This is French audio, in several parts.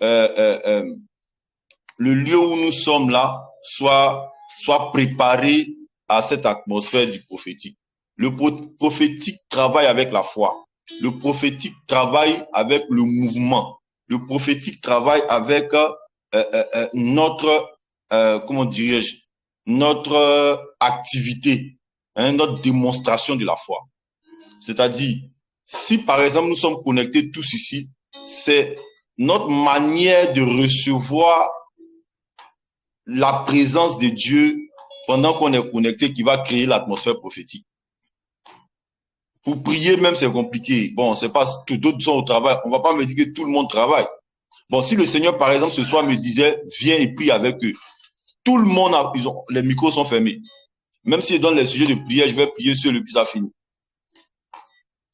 euh, euh, euh, le lieu où nous sommes là soit préparé à cette atmosphère du prophétique. Le prophétique travaille avec la foi. Le prophétique travaille avec le mouvement. Le prophétique travaille avec notre, comment dirais-je, notre activité, hein, notre démonstration de la foi. C'est-à-dire, si par exemple nous sommes connectés tous ici, c'est notre manière de recevoir la présence de Dieu pendant qu'on est connecté qui va créer l'atmosphère prophétique. Pour prier même, c'est compliqué. Bon, c'est pas que d'autres sont au travail. On va pas me dire que tout le monde travaille. Bon, si le Seigneur, par exemple, ce soir me disait, viens et prie avec eux. Tout le monde, les micros sont fermés. Même si je donne les sujets de prière, je vais prier sur le puis ça finit.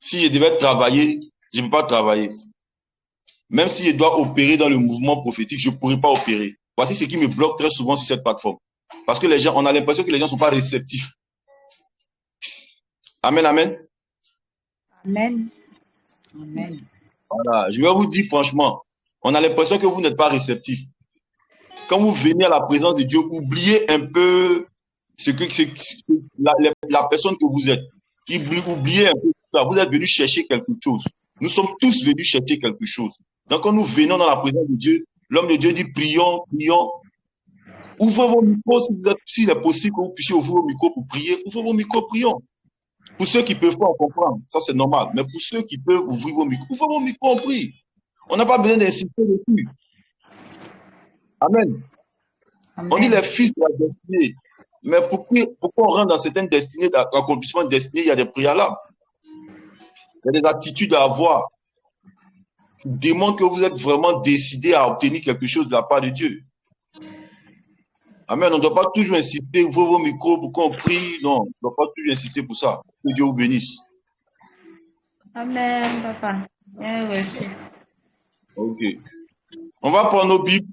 Si je devais travailler, je ne peux pas travailler. Même si je dois opérer dans le mouvement prophétique, je ne pourrais pas opérer. Voici ce qui me bloque très souvent sur cette plateforme. Parce que les gens, on a l'impression que les gens ne sont pas réceptifs. Amen, amen. Amen. Amen. Voilà. Je vais vous dire franchement, on a l'impression que vous n'êtes pas réceptifs. Quand vous venez à la présence de Dieu, oubliez un peu la personne que vous êtes. Oubliez un peu ça. Vous êtes venu chercher quelque chose. Nous sommes tous venus chercher quelque chose. Donc, quand nous venons dans la présence de Dieu, l'homme de Dieu dit prions, prions. Ouvrez vos micros s'il est possible que vous puissiez ouvrir vos micros pour prier. Ouvrez vos micros, prions. Pour ceux qui ne peuvent pas en comprendre, ça c'est normal. Mais pour ceux qui peuvent ouvrir vos micros, ouvrez vos micros, on prie. On n'a pas besoin d'insister dessus. Amen. Amen. On dit les fils de la destinée. Mais pourquoi on rentre dans certaines destinées, dans l'accomplissement de destinée, il y a des préalables. Il y a des attitudes à avoir qui démontrent que vous êtes vraiment décidé à obtenir quelque chose de la part de Dieu. Amen. On ne doit pas toujours insister, ouvrez vos micros pour qu'on prie. Non, on ne doit pas toujours insister pour ça. Que Dieu vous bénisse. Amen, papa. Bien reçu. Ok. On va prendre nos Bibles.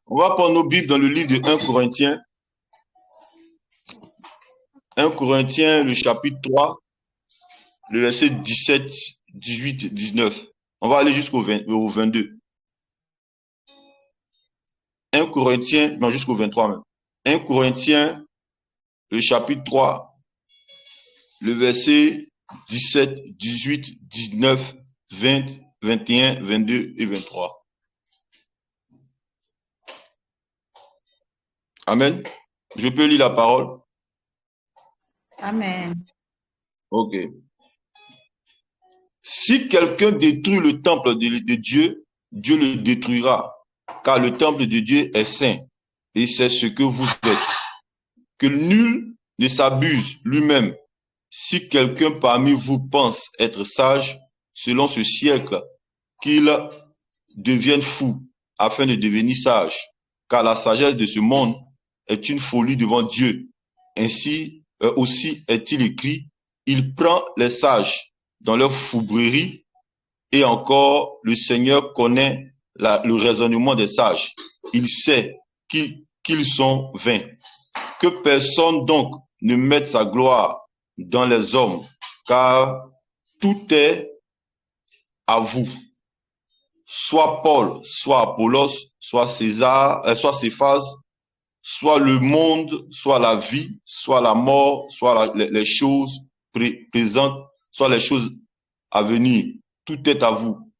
On va prendre nos Bibles dans le livre de 1 Corinthiens. 1 Corinthiens, le chapitre 3, le verset 17, 18, 19. On va aller jusqu'au 22. 1 Corinthiens, non, jusqu'au 23 même. 1 Corinthiens, le chapitre 3, le verset 17, 18, 19, 20, 21, 22 et 23. Amen. Je peux lire la parole? Amen. Ok. Si quelqu'un détruit le temple de Dieu, Dieu le détruira, car le temple de Dieu est saint, et c'est ce que vous êtes. Que nul ne s'abuse lui-même. Si quelqu'un parmi vous pense être sage, selon ce siècle, qu'il devienne fou, afin de devenir sage, car la sagesse de ce monde est une folie devant Dieu. Ainsi aussi est-il écrit, il prend les sages dans leur fourberie, et encore le Seigneur connaît le raisonnement des sages. Il sait qu'ils sont vains. Que personne donc ne mette sa gloire dans les hommes, car tout est à vous. Soit Paul, soit Apollos, soit César, soit Céphas, soit le monde, soit la vie, soit la mort, soit les choses présentes, soit les choses à venir. Tout est à vous.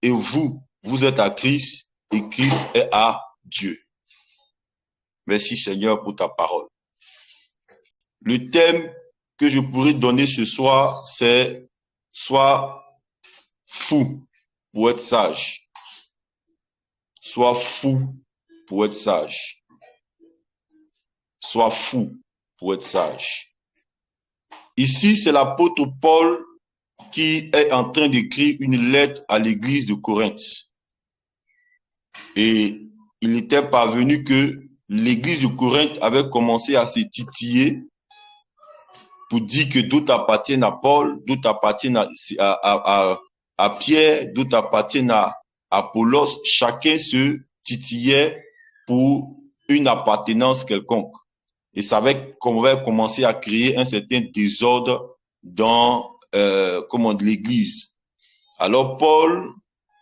Et vous, vous êtes à Christ, et Christ est à Dieu. Merci Seigneur pour ta parole. Le thème que je pourrais donner ce soir, c'est « Sois fou pour être sage ». Sois fou pour être sage. Sois fou pour être sage. Ici, c'est l'apôtre Paul qui est en train d'écrire une lettre à l'église de Corinthe. Et il était parvenu que l'église de Corinthe avait commencé à se titiller pour dire que d'autres appartiennent à Paul, d'autres appartiennent à Pierre, d'autres appartiennent à Apollos. Chacun se titillait pour une appartenance quelconque. Et ça avait commencé à créer un certain désordre dans l'église. Alors Paul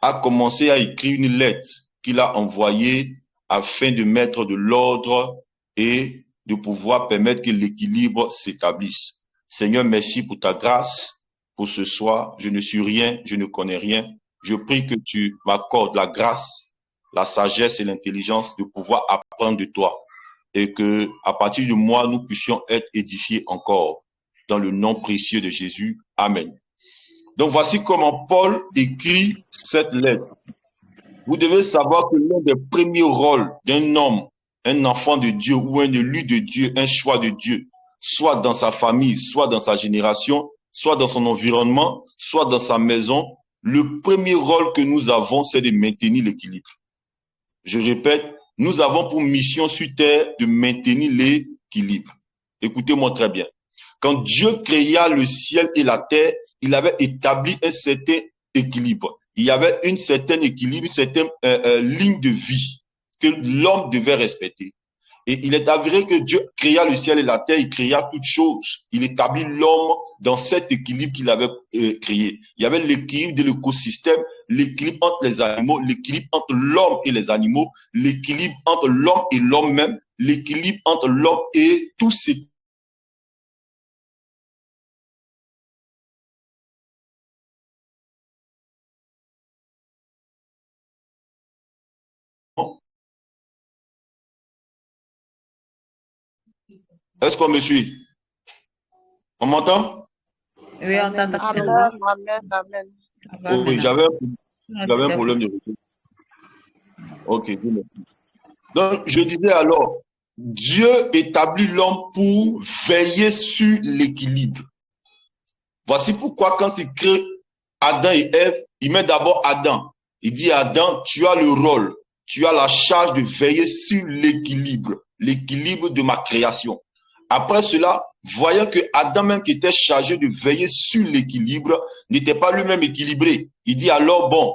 a commencé à écrire une lettre qu'il a envoyée afin de mettre de l'ordre et de pouvoir permettre que l'équilibre s'établisse. Seigneur, merci pour ta grâce pour ce soir. Je ne suis rien, je ne connais rien. Je prie que tu m'accordes la grâce, la sagesse et l'intelligence de pouvoir apprendre de toi et que à partir de moi, nous puissions être édifiés encore dans le nom précieux de Jésus. Amen. Donc voici comment Paul écrit cette lettre. Vous devez savoir que l'un des premiers rôles d'un homme, un enfant de Dieu ou un élu de Dieu, un choix de Dieu, soit dans sa famille, soit dans sa génération, soit dans son environnement, soit dans sa maison, le premier rôle que nous avons, c'est de maintenir l'équilibre. Je répète, nous avons pour mission sur terre de maintenir l'équilibre. Écoutez-moi très bien. Quand Dieu créa le ciel et la terre, il avait établi un certain équilibre. Il y avait une certaine équilibre, une certaine ligne de vie que l'homme devait respecter. Et il est avéré que Dieu créa le ciel et la terre, il créa toutes choses. Il établit l'homme dans cet équilibre qu'il avait créé. Il y avait l'équilibre de l'écosystème, l'équilibre entre les animaux, l'équilibre entre l'homme et les animaux, l'équilibre entre l'homme et l'homme même, l'équilibre entre l'homme et tous ces Est-ce qu'on me suit? On m'entend? Oui, on t'entend très bien. Amen, amen, amen. Ça va Oui, maintenant. j'avais un C'était problème de retour. Ok, dis-moi. Donc, je disais alors, Dieu établit l'homme pour veiller sur l'équilibre. Voici pourquoi quand il crée Adam et Ève, il met d'abord Adam. Il dit à Adam, tu as le rôle, tu as la charge de veiller sur l'équilibre de ma création. Après cela, voyant que Adam même qui était chargé de veiller sur l'équilibre n'était pas lui-même équilibré. Il dit alors, bon,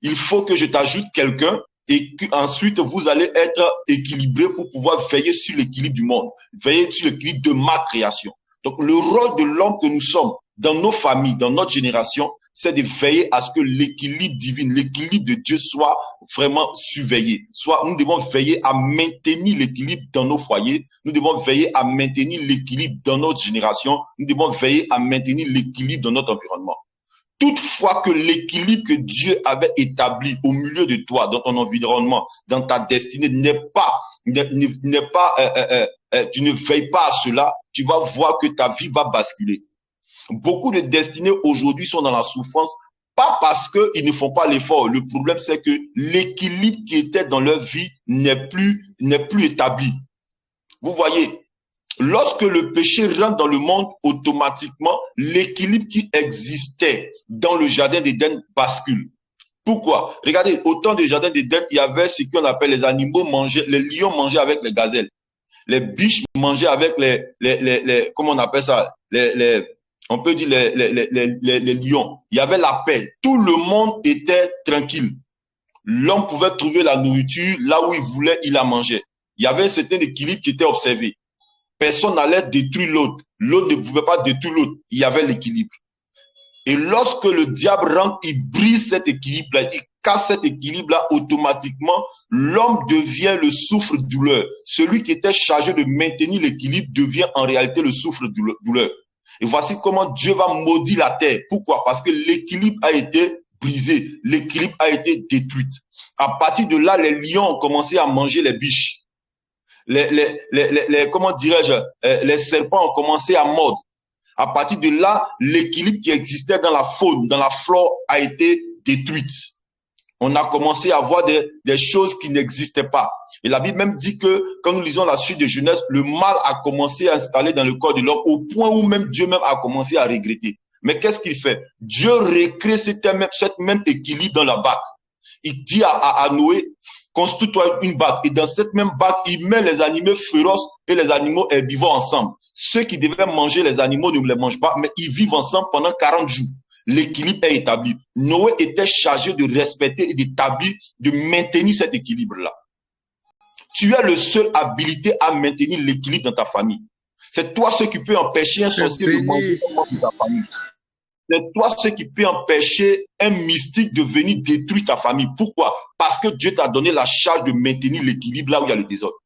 il faut que je t'ajoute quelqu'un et qu'ensuite vous allez être équilibré pour pouvoir veiller sur l'équilibre du monde, veiller sur l'équilibre de ma création. Donc le rôle de l'homme que nous sommes dans nos familles, dans notre génération, c'est de veiller à ce que l'équilibre divin, l'équilibre de Dieu soit vraiment surveillé. Soit nous devons veiller à maintenir l'équilibre dans nos foyers, nous devons veiller à maintenir l'équilibre dans notre génération, nous devons veiller à maintenir l'équilibre dans notre environnement. Toutefois que l'équilibre que Dieu avait établi au milieu de toi, dans ton environnement, dans ta destinée, tu ne veilles pas à cela, tu vas voir que ta vie va basculer. Beaucoup de destinées aujourd'hui sont dans la souffrance, pas parce qu'ils ne font pas l'effort. Le problème, c'est que l'équilibre qui était dans leur vie n'est plus établi. Vous voyez, lorsque le péché rentre dans le monde, automatiquement, l'équilibre qui existait dans le jardin d'Éden bascule. Pourquoi? Regardez, au temps du jardin d'Éden, il y avait ce qu'on appelle les animaux mangeaient, les lions mangeaient avec les gazelles. Les biches mangeaient avec comment on appelle ça? On peut dire les lions. Il y avait la paix. Tout le monde était tranquille. L'homme pouvait trouver la nourriture là où il voulait, il la mangeait. Il y avait un certain équilibre qui était observé. Personne n'allait détruire l'autre. L'autre ne pouvait pas détruire l'autre. Il y avait l'équilibre. Et lorsque le diable rentre, il brise cet équilibre-là, il casse cet équilibre-là, automatiquement, l'homme devient le souffre-douleur. Celui qui était chargé de maintenir l'équilibre devient en réalité le souffre-douleur. Et voici comment Dieu va maudire la terre. Pourquoi? Parce que l'équilibre a été brisé, l'équilibre a été détruit. À partir de là, les lions ont commencé à manger les biches. Comment dirais-je, les serpents ont commencé à mordre. À partir de là, l'équilibre qui existait dans la faune, dans la flore a été détruite. On a commencé à voir des choses qui n'existaient pas. Et la Bible même dit que, quand nous lisons la suite de Genèse, le mal a commencé à s'installer dans le corps de l'homme au point où même Dieu même a commencé à regretter. Mais qu'est-ce qu'il fait? Dieu recrée cette même équilibre dans la barque. Il dit à Noé, construis-toi une barque. Et dans cette même barque, il met les animaux féroces et les animaux herbivores ensemble. Ceux qui devaient manger les animaux ne les mangent pas, mais ils vivent ensemble pendant 40 jours. L'équilibre est établi. Noé était chargé de respecter et d'établir, de maintenir cet équilibre-là. Tu es le seul habilité à maintenir l'équilibre dans ta famille. C'est toi ce qui peut empêcher un sorcier de manger de ta famille. c'est toi ce qui peut empêcher un mystique de venir détruire ta famille. Pourquoi? Parce que Dieu t'a donné la charge de maintenir l'équilibre là où il y a le désordre.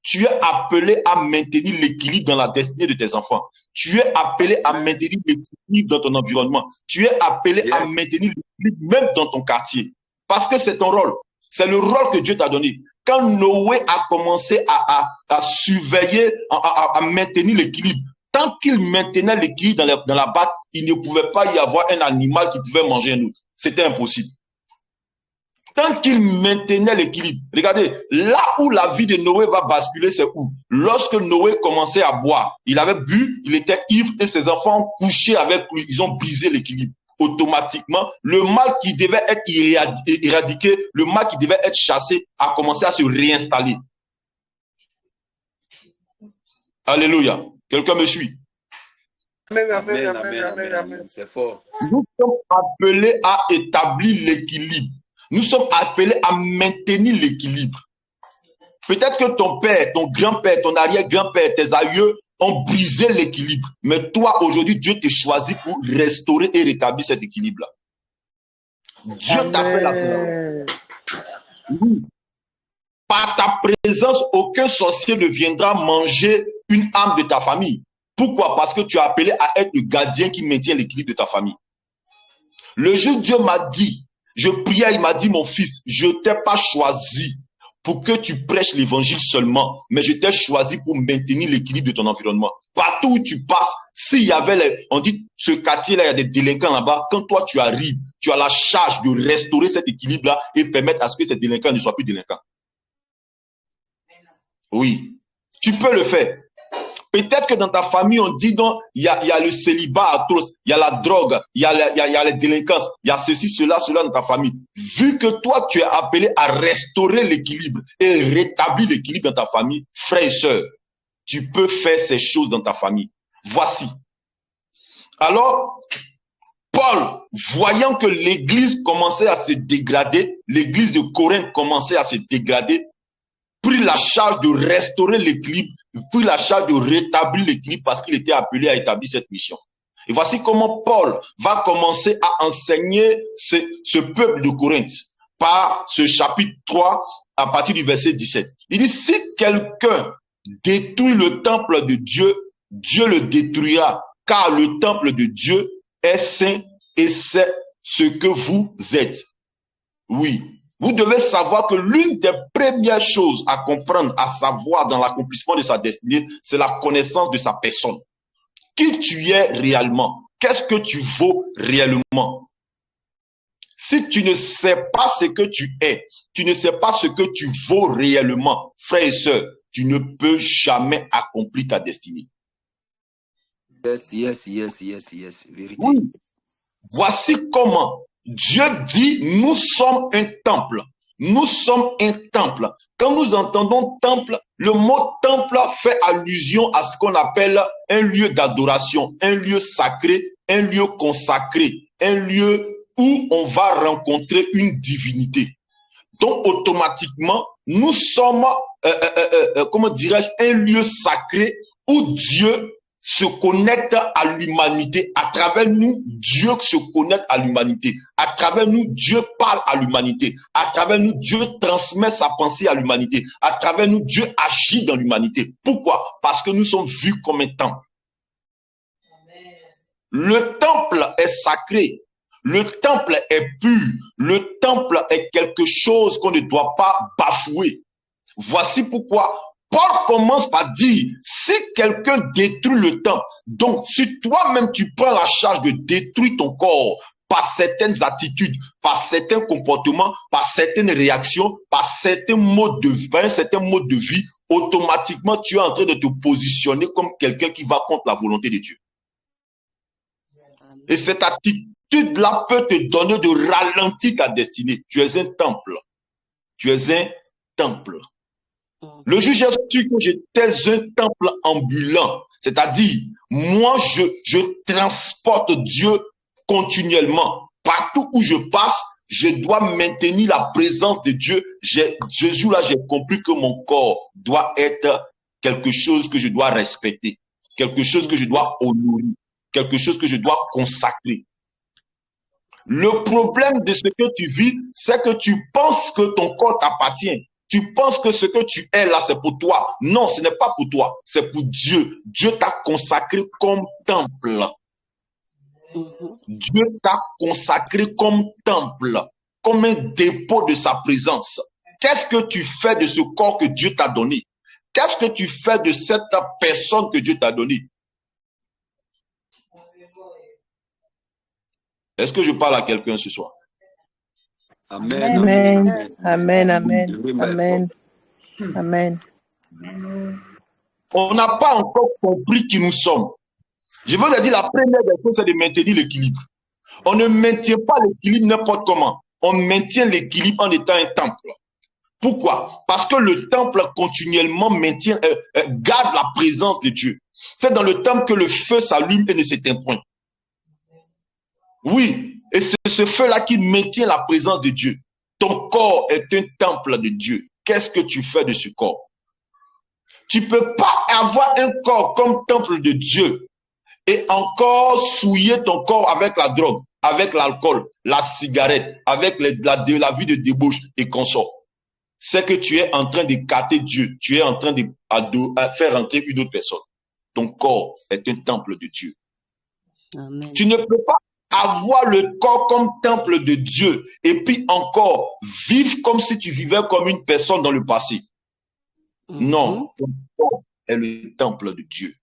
Tu es appelé à maintenir l'équilibre dans la destinée de tes enfants. Tu es appelé à maintenir l'équilibre dans ton environnement. Tu es appelé à maintenir l'équilibre même dans ton quartier. Parce que c'est ton rôle. C'est le rôle que Dieu t'a donné. Quand Noé a commencé à surveiller, à maintenir l'équilibre, tant qu'il maintenait l'équilibre dans la barque, il ne pouvait pas y avoir un animal qui pouvait manger un autre. C'était impossible. Tant qu'il maintenait l'équilibre. Regardez, là où la vie de Noé va basculer, c'est où? Lorsque Noé commençait à boire, il avait bu, il était ivre et ses enfants ont couché avec lui, ils ont brisé l'équilibre. Automatiquement, le mal qui devait être éradiqué, le mal qui devait être chassé, a commencé à se réinstaller. Alléluia. Quelqu'un me suit? Amen, amen, amen, amen, amen. C'est fort. Nous sommes appelés à établir l'équilibre. Nous sommes appelés à maintenir l'équilibre. Peut-être que ton père, ton grand-père, ton arrière-grand-père, tes aïeux ont brisé l'équilibre. Mais toi, aujourd'hui, Dieu t'a choisi pour restaurer et rétablir cet équilibre-là. Dieu t'appelle à cela. Oui. Par ta présence, aucun sorcier ne viendra manger une âme de ta famille. Pourquoi? Parce que tu es appelé à être le gardien qui maintient l'équilibre de ta famille. Le jour où Dieu m'a dit, je priais, il m'a dit, mon fils, je ne t'ai pas choisi pour que tu prêches l'évangile seulement, mais je t'ai choisi pour maintenir l'équilibre de ton environnement. Partout où tu passes, s'il y avait, on dit, ce quartier-là, il y a des délinquants là-bas, quand toi tu arrives, tu as la charge de restaurer cet équilibre-là et permettre à ce que ces délinquants ne soient plus délinquants. Oui, tu peux le faire. Peut-être que dans ta famille, on dit non, il y a le célibat atroce, il y a la drogue, il y a les délinquances, il y a ceci, cela dans ta famille. Vu que toi, tu es appelé à restaurer l'équilibre et rétablir l'équilibre dans ta famille, frères et sœurs, tu peux faire ces choses dans ta famille. Voici. Alors, Paul, voyant que l'église commençait à se dégrader, l'église de Corinthe commençait à se dégrader, prit la charge de restaurer l'équilibre, prit la charge de rétablir l'équilibre parce qu'il était appelé à établir cette mission. Et voici comment Paul va commencer à enseigner ce peuple de Corinthe par ce chapitre 3 à partir du verset 17. Il dit, si quelqu'un détruit le temple de Dieu, Dieu le détruira, car le temple de Dieu est saint et c'est ce que vous êtes. Oui. Vous devez savoir que l'une des premières choses à comprendre, à savoir dans l'accomplissement de sa destinée, c'est la connaissance de sa personne. Qui tu es réellement? Qu'est-ce que tu vaux réellement? Si tu ne sais pas ce que tu es, tu ne sais pas ce que tu vaux réellement, frères et sœurs, tu ne peux jamais accomplir ta destinée. Yes. Vérité. Oui. Voici comment Dieu dit, nous sommes un temple. Nous sommes un temple. Quand nous entendons temple, le mot temple fait allusion à ce qu'on appelle un lieu d'adoration, un lieu sacré, un lieu consacré, un lieu où on va rencontrer une divinité. Donc, automatiquement, nous sommes, comment dirais-je, un lieu sacré où Dieu se connecte à l'humanité. À travers nous, Dieu se connecte à l'humanité. À travers nous, Dieu parle à l'humanité. À travers nous, Dieu transmet sa pensée à l'humanité. À travers nous, Dieu agit dans l'humanité. Pourquoi? Parce que nous sommes vus comme un temple. Le temple est sacré. Le temple est pur. Le temple est quelque chose qu'on ne doit pas bafouer. Voici pourquoi Paul commence par dire, si quelqu'un détruit le temple, donc si toi-même tu prends la charge de détruire ton corps par certaines attitudes, par certains comportements, par certaines réactions, par certains modes de vie, automatiquement tu es en train de te positionner comme quelqu'un qui va contre la volonté de Dieu. Et cette attitude-là peut te donner de ralentir ta destinée. Tu es un temple. Tu es un temple. Le juge a su que j'étais un temple ambulant. C'est-à-dire, moi, je transporte Dieu continuellement. Partout où je passe, je dois maintenir la présence de Dieu. Ce jour-là, j'ai compris que mon corps doit être quelque chose que je dois respecter, quelque chose que je dois honorer, quelque chose que je dois consacrer. Le problème de ce que tu vis, c'est que tu penses que ton corps t'appartient. Tu penses que ce que tu es là, c'est pour toi. Non, ce n'est pas pour toi, c'est pour Dieu. Dieu t'a consacré comme temple. Dieu t'a consacré comme temple, comme un dépôt de sa présence. Qu'est-ce que tu fais de ce corps que Dieu t'a donné? Qu'est-ce que tu fais de cette personne que Dieu t'a donnée? Est-ce que je parle à quelqu'un ce soir? Amen. Amen. Amen. Amen. Oui, mais Amen. Amen. On n'a pas encore compris qui nous sommes. Je veux te dire, la première des choses, c'est de maintenir l'équilibre. On ne maintient pas l'équilibre n'importe comment. On maintient l'équilibre en étant un temple. Pourquoi? Parce que le temple continuellement garde la présence de Dieu. C'est dans le temple que le feu s'allume et ne s'éteint point. Oui, et c'est ce feu-là qui maintient la présence de Dieu. Ton corps est un temple de Dieu. Qu'est-ce que tu fais de ce corps? Tu ne peux pas avoir un corps comme temple de Dieu et encore souiller ton corps avec la drogue, avec l'alcool, la cigarette, avec la vie de débauche et consort. C'est que tu es en train d'écarter Dieu. Tu es en train de faire entrer une autre personne. Ton corps est un temple de Dieu. Amen. Tu ne peux pas avoir le corps comme temple de Dieu et puis encore vivre comme si tu vivais comme une personne dans le passé. Non, ton corps est le temple de Dieu.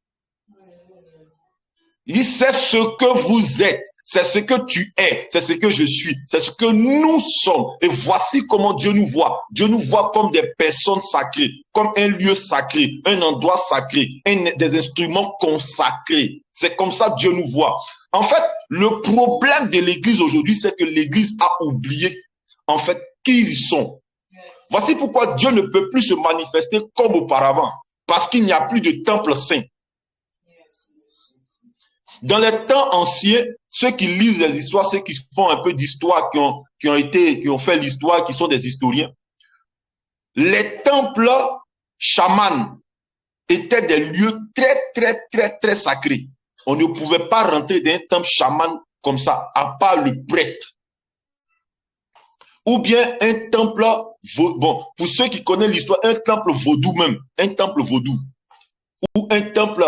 Il dit, c'est ce que vous êtes, c'est ce que tu es, c'est ce que je suis, c'est ce que nous sommes. Et voici comment Dieu nous voit. Dieu nous voit comme des personnes sacrées, comme un lieu sacré, un endroit sacré, des instruments consacrés. C'est comme ça que Dieu nous voit. En fait, le problème de l'Église aujourd'hui, c'est que l'Église a oublié, en fait, qui ils sont. Voici pourquoi Dieu ne peut plus se manifester comme auparavant, parce qu'il n'y a plus de temple saint. Dans les temps anciens, ceux qui lisent les histoires, ceux qui font un peu d'histoire, qui ont fait l'histoire, qui sont des historiens, les temples chamans étaient des lieux très sacrés. On ne pouvait pas rentrer dans un temple chaman comme ça, à part le prêtre. Ou bien un temple, bon, pour ceux qui connaissent l'histoire, un temple vaudou même, un temple vaudou. Ou un temple,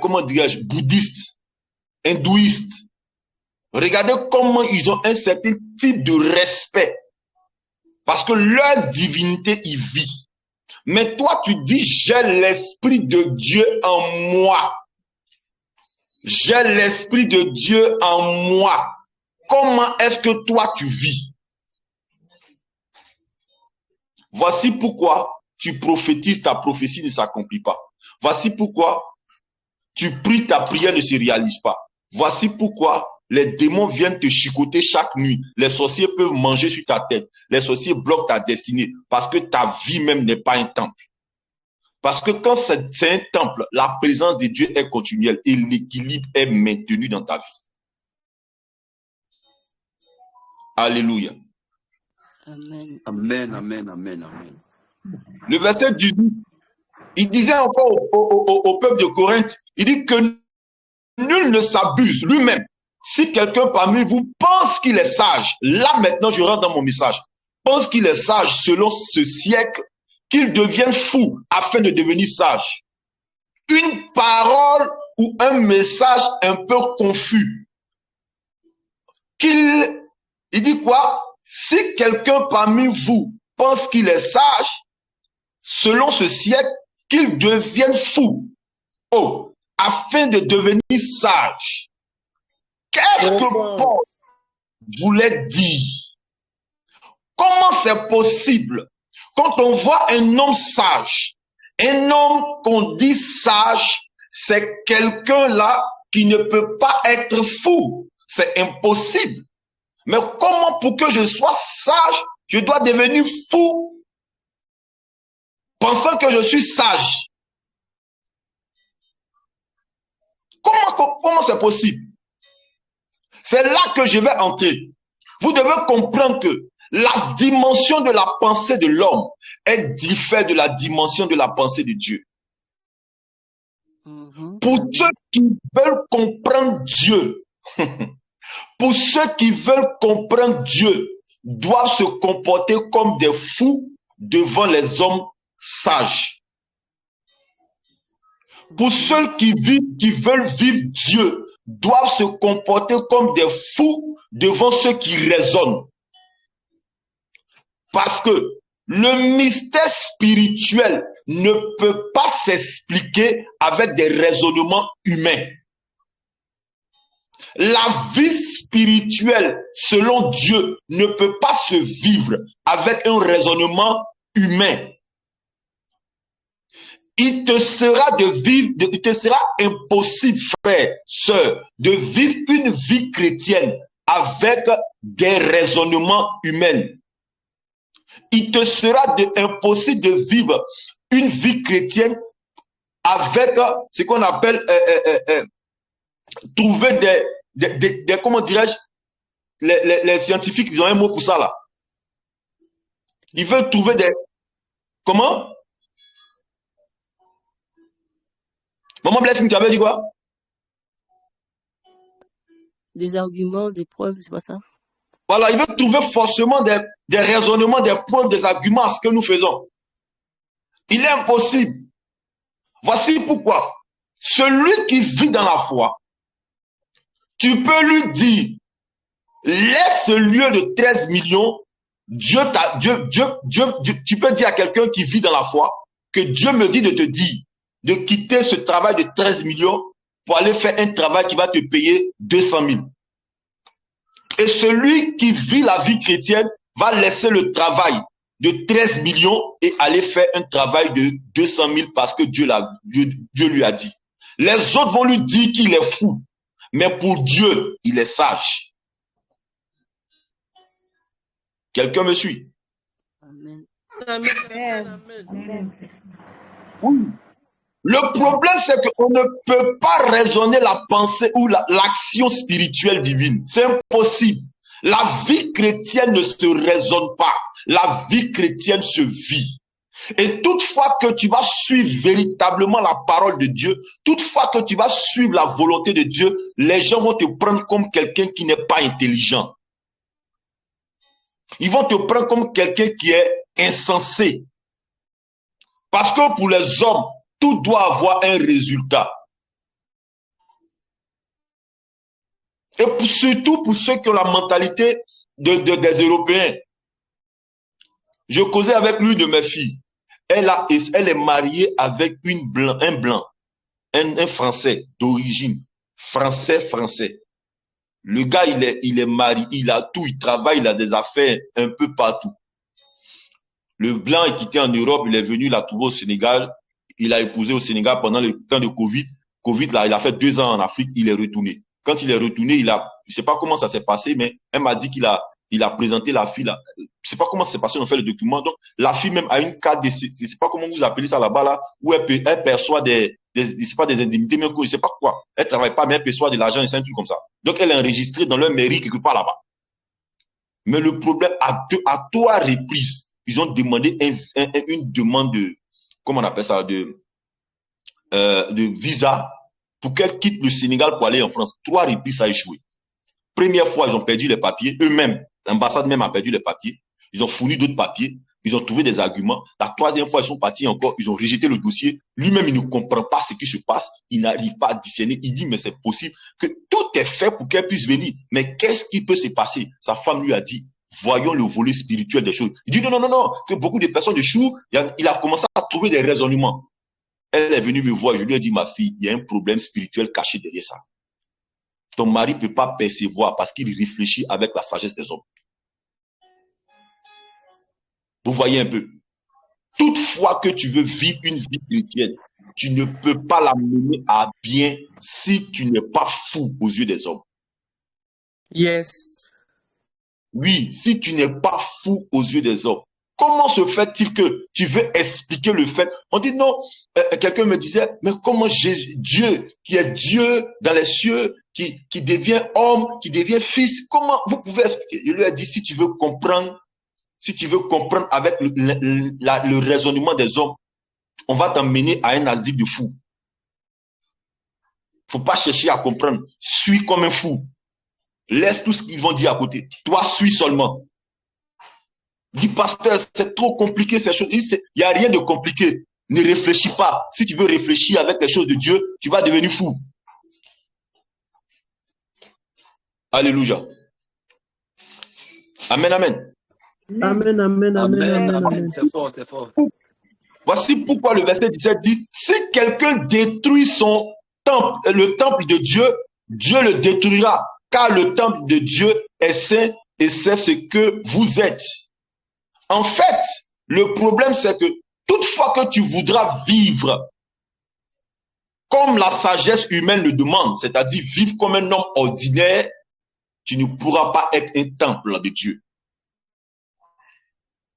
comment dirais-je, bouddhiste, hindouiste. Regardez comment ils ont un certain type de respect. Parce que leur divinité y vit. Mais toi, tu dis, j'ai l'Esprit de Dieu en moi. J'ai l'Esprit de Dieu en moi. Comment est-ce que toi, tu vis? Voici pourquoi tu prophétises, ta prophétie ne s'accomplit pas. Voici pourquoi tu pries, ta prière ne se réalise pas. Voici pourquoi les démons viennent te chicoter chaque nuit. Les sorciers peuvent manger sur ta tête. Les sorciers bloquent ta destinée parce que ta vie même n'est pas un temple. Parce que quand c'est un temple, la présence de Dieu est continuelle et l'équilibre est maintenu dans ta vie. Alléluia. Amen. Amen, amen, amen, amen. Le verset 18, il disait encore au peuple de Corinthe, il dit que nul ne s'abuse lui-même. Si quelqu'un parmi vous pense qu'il est sage, là maintenant je rentre dans mon message, pense qu'il est sage selon ce siècle, qu'il devienne fou afin de devenir sage. Une parole ou un message un peu confus. Il dit quoi? Si quelqu'un parmi vous pense qu'il est sage, selon ce siècle, qu'il devienne fou. Oh, afin de devenir sage. Qu'est-ce que Paul voulait dire? Comment c'est possible quand on voit un homme sage, un homme qu'on dit sage, c'est quelqu'un là qui ne peut pas être fou. C'est impossible. Mais comment pour que je sois sage, je dois devenir fou pensant que je suis sage? Comment c'est possible? C'est là que je vais entrer. Vous devez comprendre que la dimension de la pensée de l'homme est différente de la dimension de la pensée de Dieu. Pour ceux qui veulent comprendre Dieu, Pour ceux qui veulent comprendre Dieu, doivent se comporter comme des fous devant les hommes sages. Pour ceux qui veulent vivre Dieu, doivent se comporter comme des fous devant ceux qui raisonnent. Parce que le mystère spirituel ne peut pas s'expliquer avec des raisonnements humains. La vie spirituelle, selon Dieu, ne peut pas se vivre avec un raisonnement humain. Il te sera impossible, frère, sœur, de vivre une vie chrétienne avec des raisonnements humains. Il te sera impossible de vivre une vie chrétienne avec ce qu'on appelle trouver des comment dirais-je, les scientifiques, ils ont un mot pour ça là. Ils veulent trouver des... Comment? Maman Blessing, tu avais dit quoi? Des arguments, des preuves, c'est pas ça? Voilà, ils veulent trouver forcément des raisonnements, des preuves, des arguments à ce que nous faisons. Il est impossible. Voici pourquoi. Celui qui vit dans la foi, tu peux lui dire, laisse ce lieu de 13 millions, tu peux dire à quelqu'un qui vit dans la foi que Dieu me dit de te dire de quitter ce travail de 13 millions pour aller faire un travail qui va te payer 200 000. Et celui qui vit la vie chrétienne va laisser le travail de 13 millions et aller faire un travail de 200 000 parce que Dieu lui a dit. Les autres vont lui dire qu'il est fou, mais pour Dieu, il est sage. Quelqu'un me suit? Amen. Amen. Amen. Le problème, c'est qu'on ne peut pas raisonner la pensée ou l'action spirituelle divine. C'est impossible. La vie chrétienne ne se raisonne pas. La vie chrétienne se vit. Et toutefois que tu vas suivre véritablement la parole de Dieu, toutefois que tu vas suivre la volonté de Dieu, les gens vont te prendre comme quelqu'un qui n'est pas intelligent. Ils vont te prendre comme quelqu'un qui est insensé. Parce que pour les hommes, tout doit avoir un résultat. Et surtout pour ceux qui ont la mentalité des Européens. Je causais avec l'une de mes filles. Elle est mariée avec un blanc, un Français d'origine. Français. Le gars, il est marié, il a tout, il travaille, il a des affaires un peu partout. Le blanc est quitté en Europe, il est venu, il a trouvé au Sénégal. Il a épousé au Sénégal pendant le temps de Covid. Covid, là, il a fait 2 ans en Afrique, il est retourné. Quand il est retourné, je ne sais pas comment ça s'est passé, mais elle m'a dit qu'il a présenté la fille là. Je ne sais pas comment ça s'est passé, on a fait le document. Donc, la fille même a une carte de, je ne sais pas comment vous appelez ça là-bas, là, où elle perçoit des indemnités, mais je ne sais pas quoi. Elle ne travaille pas, mais elle perçoit de l'argent et c'est un truc comme ça. Donc, elle est enregistrée dans leur mairie quelque part là-bas. Mais le problème, à 3 reprises, ils ont demandé une demande de, comment on appelle ça, de visa pour qu'elle quitte le Sénégal pour aller en France. 3 reprises, ça a échoué. Première fois, ils ont perdu les papiers. Eux-mêmes, l'ambassade même a perdu les papiers. Ils ont fourni d'autres papiers. Ils ont trouvé des arguments. La 3e fois, ils sont partis encore. Ils ont rejeté le dossier. Lui-même, il ne comprend pas ce qui se passe. Il n'arrive pas à discerner. Il dit, mais c'est possible que tout est fait pour qu'elle puisse venir. Mais qu'est-ce qui peut se passer? Sa femme lui a dit, voyons le volet spirituel des choses. Il dit non, que beaucoup de personnes échouent. Il a commencé à trouver des raisonnements. Elle est venue me voir, je lui ai dit, ma fille, il y a un problème spirituel caché derrière ça. Ton mari ne peut pas percevoir parce qu'il réfléchit avec la sagesse des hommes. Vous voyez un peu. Toutefois que tu veux vivre une vie chrétienne, tu ne peux pas la mener à bien si tu n'es pas fou aux yeux des hommes. Yes. Oui, si tu n'es pas fou aux yeux des hommes. Comment se fait-il que tu veux expliquer le fait? On dit non, quelqu'un me disait, mais comment Dieu, qui est Dieu dans les cieux, qui devient homme, qui devient fils, comment vous pouvez expliquer? Je lui ai dit, si tu veux comprendre avec le raisonnement des hommes, on va t'emmener à un asile de fous. Faut pas chercher à comprendre. Suis comme un fou. Laisse tout ce qu'ils vont dire à côté. Toi, suis seulement. Dis, pasteur, c'est trop compliqué ces choses. Il n'y a rien de compliqué. Ne réfléchis pas. Si tu veux réfléchir avec les choses de Dieu, tu vas devenir fou. Alléluia. Amen, amen. Amen, amen, amen, amen, amen. C'est fort, c'est fort. Voici pourquoi le verset 17 dit, si quelqu'un détruit son temple, le temple de Dieu, Dieu le détruira, car le temple de Dieu est saint et c'est ce que vous êtes. En fait, le problème, c'est que toutefois que tu voudras vivre comme la sagesse humaine le demande, c'est-à-dire vivre comme un homme ordinaire, tu ne pourras pas être un temple de Dieu.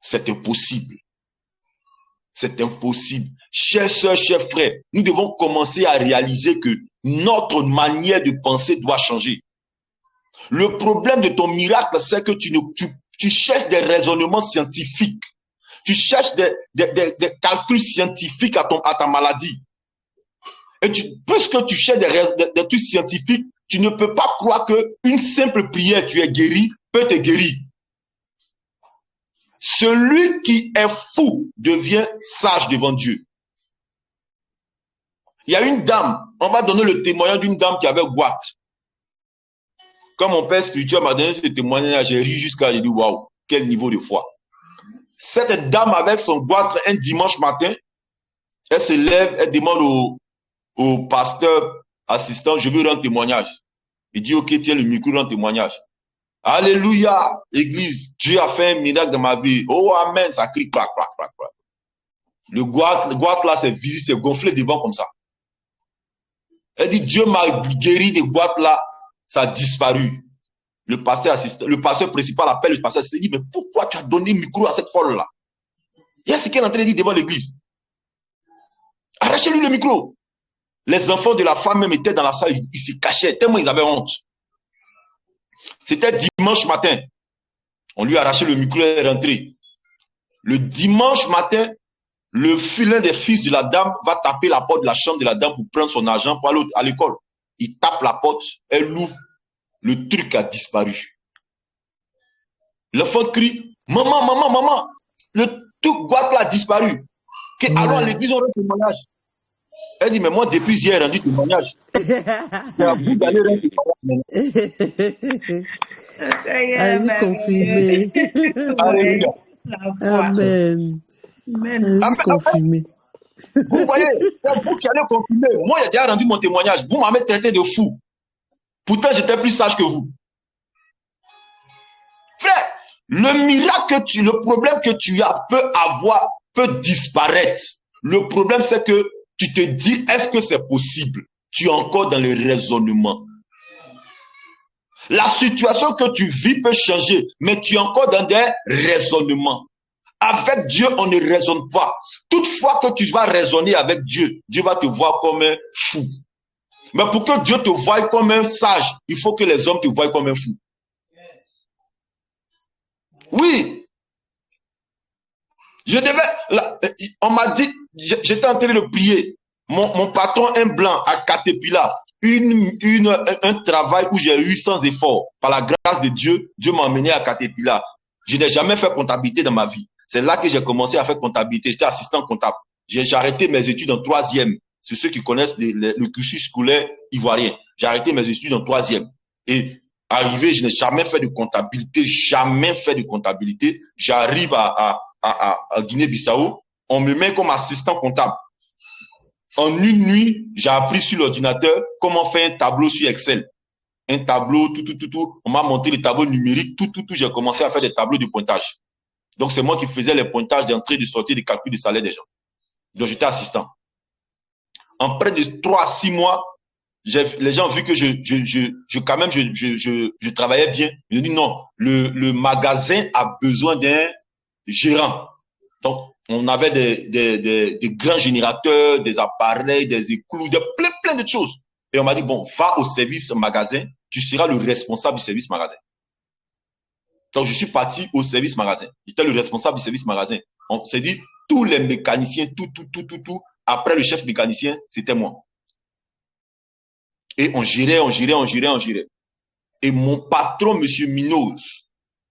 C'est impossible. C'est impossible. Chers sœurs, chers frères, nous devons commencer à réaliser que notre manière de penser doit changer. Le problème de ton miracle, c'est que tu cherches des raisonnements scientifiques. Tu cherches des calculs scientifiques à ta maladie. Et puisque tu cherches des trucs scientifiques, tu ne peux pas croire qu'une simple prière, tu es guéri, peut te guérir. Celui qui est fou devient sage devant Dieu. Il y a une dame, on va donner le témoignage d'une dame qui avait goitre. Quand mon père spirituel m'a donné ce témoignage, j'ai ri jusqu'à j'ai dit waouh, quel niveau de foi. Cette dame avec son goitre un dimanche matin, elle se lève, elle demande au pasteur assistant, je veux rendre témoignage. Il dit ok, tiens le micro, rends témoignage. Alléluia, église, Dieu a fait un miracle dans ma vie. Oh amen, ça crie clac, clac, clac, clac. Le goitre là, c'est visite, c'est gonflé devant comme ça. Elle dit, Dieu m'a guéri des goitres là, ça a disparu. Le pasteur principal appelle le pasteur, il dit, mais pourquoi tu as donné le micro à cette folle là? Il y a ce qu'elle est en train de dire devant l'église. Arrachez-lui le micro. Les enfants de la femme même étaient dans la salle, ils se cachaient, tellement ils avaient honte. C'était dimanche matin. On lui a arraché le micro et elle est rentrée. Le dimanche matin, l'un des fils de la dame va taper la porte de la chambre de la dame pour prendre son argent pour aller à l'école. Il tape la porte, elle l'ouvre, le truc a disparu. L'enfant crie, maman, maman, maman, le truc goitre a disparu. Allons à l'église, on rend témoignage. Elle dit, mais moi, depuis hier, j'ai rendu témoignage. C'est à vous d'aller rendre témoignage. Allez-y, confirmez. Alléluia. Amen. Allez-y, confirmez. Vous voyez, c'est vous qui allez confirmer. Moi, j'ai déjà rendu mon témoignage. Vous m'avez traité de fou. Pourtant, j'étais plus sage que vous. Frère, le miracle le problème que tu as peut disparaître. Le problème, c'est que tu te dis, est-ce que c'est possible? Tu es encore dans le raisonnement. La situation que tu vis peut changer, mais tu es encore dans des raisonnements. Avec Dieu, on ne raisonne pas. Toutefois que tu vas raisonner avec Dieu, Dieu va te voir comme un fou. Mais pour que Dieu te voie comme un sage, il faut que les hommes te voient comme un fou. Oui. On m'a dit, j'étais en train de prier. Mon patron, un blanc à Caterpillar, un travail où j'ai eu sans effort. Par la grâce de Dieu, Dieu m'a emmené à Caterpillar. Je n'ai jamais fait comptabilité dans ma vie. C'est là que j'ai commencé à faire comptabilité. J'étais assistant comptable. J'ai arrêté mes études en 3e. C'est ceux qui connaissent le cursus scolaire ivoirien. J'ai arrêté mes études en 3e. Et arrivé, je n'ai jamais fait de comptabilité. Jamais fait de comptabilité. J'arrive à Guinée-Bissau. On me met comme assistant comptable. En une nuit, j'ai appris sur l'ordinateur comment faire un tableau sur Excel. Un tableau, tout. On m'a montré les tableaux numériques, tout. J'ai commencé à faire des tableaux de pointage. Donc, c'est moi qui faisais les pointages d'entrée, de sortie, des calculs de salaire des gens. Donc, j'étais assistant. En près de 3 à 6 mois, les gens ont vu que je travaillais bien. Ils ont dit non, le magasin a besoin d'un gérant. Donc, on avait des grands générateurs, des appareils, des éclous, plein de choses. Et on m'a dit, bon, va au service magasin, tu seras le responsable du service magasin. Donc, je suis parti au service magasin. J'étais le responsable du service magasin. On s'est dit, tous les mécaniciens, tout. Après le chef mécanicien, c'était moi. Et on gérait. Et mon patron, M. Minos,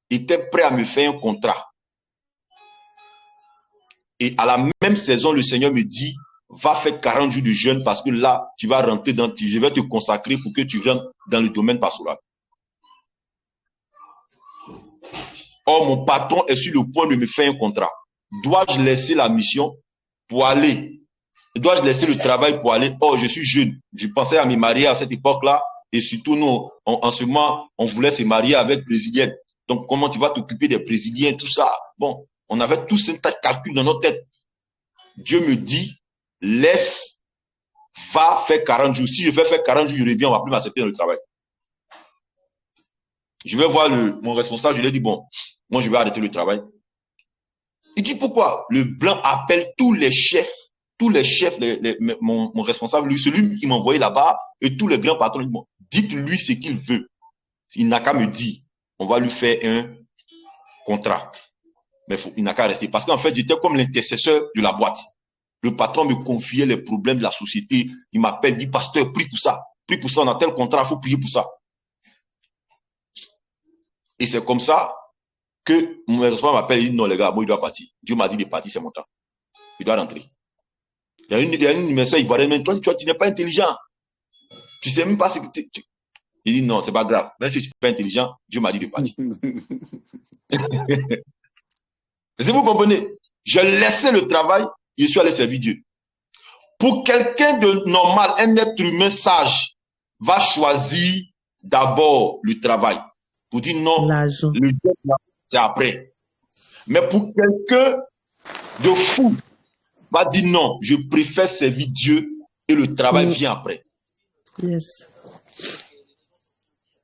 était prêt à me faire un contrat. Et à la même saison, le Seigneur me dit, va faire 40 jours de jeûne parce que là, tu vas rentrer dans, je vais te consacrer pour que tu rentres dans le domaine pastoral. Or, mon patron est sur le point de me faire un contrat. Dois-je laisser la mission pour aller? Dois-je laisser le travail pour aller? Or, je suis jeune. Je pensais à me marier à cette époque-là. Et surtout, nous, en ce moment, on voulait se marier avec brésilienne. Donc, comment tu vas t'occuper des brésiliens, tout ça? Bon, on avait tous un tas de calculs dans notre tête. Dieu me dit, laisse, va faire 40 jours. Si je vais faire 40 jours, je reviens, on va plus m'accepter dans le travail. Je vais voir mon responsable, je lui ai dit, bon, moi, je vais arrêter le travail. Il dit, pourquoi? Le blanc appelle tous les chefs, mon responsable, lui, celui qui m'a envoyé là-bas, et tous les grands patrons, bon, dites-lui ce qu'il veut. Il n'a qu'à me dire, on va lui faire un contrat. Mais il n'a qu'à rester. Parce qu'en fait, j'étais comme l'intercesseur de la boîte. Le patron me confiait les problèmes de la société. Il m'appelle, il dit, pasteur, prie pour ça. Prie pour ça, on a tel contrat, il faut prier pour ça. Et c'est comme ça que mon responsable m'appelle, il dit, non les gars, moi il doit partir. Dieu m'a dit de partir, c'est mon temps. Il doit rentrer. Il y a une message ivoirienne, mais toi, tu n'es pas intelligent. Tu sais même pas ce que tu... Il dit, non, c'est pas grave. Même si je ne suis pas intelligent, Dieu m'a dit de partir. Si vous comprenez, j'ai laissé le travail, je suis allé servir Dieu. Pour quelqu'un de normal, un être humain sage va choisir d'abord le travail. Pour dire non, le Dieu, c'est après. Mais pour quelqu'un de fou, va dire non, je préfère servir Dieu et le travail vient après. Yes.